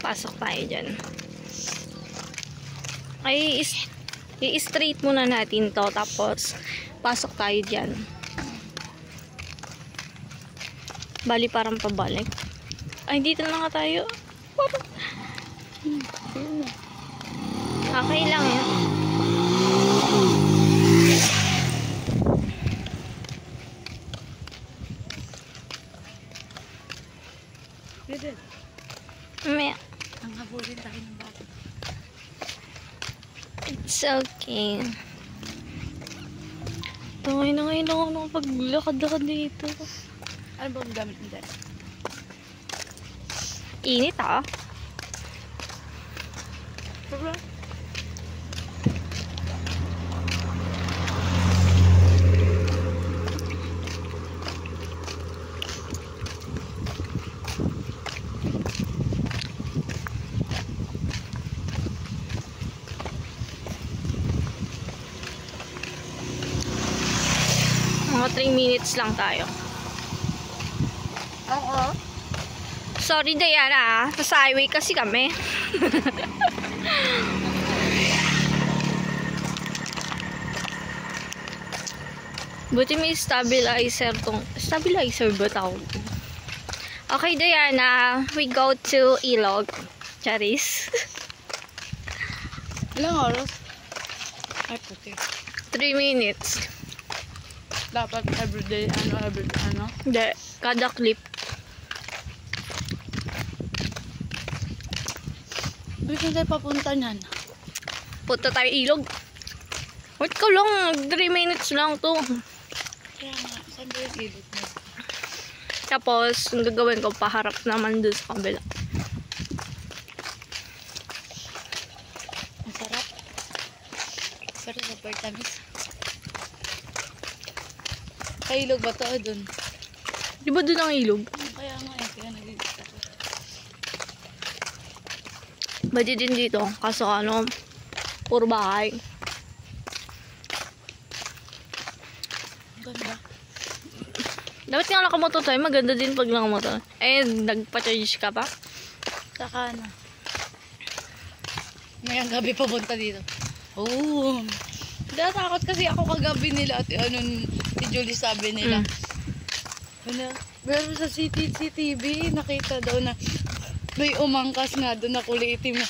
Pasok tayo dyan. Ay, i-straight muna natin to. Tapos, pasok tayo dyan. Bali, parang pabalik. Ay, dito na nga tayo. Okay lang yan. Pwede. Mamaya. Ang habulin tayo ng bago. It's okay. Tangay na ngayon ako nakapaglakad-lakad dito. Ano ba ang gamit mo dyan? Init ah. Sobra? Mga 3 minutes lang tayo. Oo. Sorry Diana, sa highway kasi kami. Buti may stabilizer tong. Stabilizer ba tawag? Okay Diana, we go to Ilog. Charis. Ilang oras? Ay, puti. 3 minutes. Dapat everyday, ano? Hindi, kada clip. Bikin tayo papunta niyan. Punta tayo Ilog. Wait ko lang, 3 minutes lang to. Kaya nga, saan ba yung ilog mo? Tapos, ang gagawin ko, paharap naman dun sa kabila. Ang sarap. Sarap sa Pertamis. Kailog ba ito dun? Di ba dun ang ilog? Kaya nga eh, kaya nagigit ako. Pwede din dito. Kaso ano, puro bahay. Ganda. Dapat nga nakamotor tayo. Maganda din pag nakamotor. Eh, nagpa-charge ka pa? Saka na. Ngayong gabi papunta dito. Oh. Natakot kasi ako kagabi nila at ano si Julie sabi nila. Ano, pero sa CCTV nakita daw na may umangkas nga doon na kulay itim na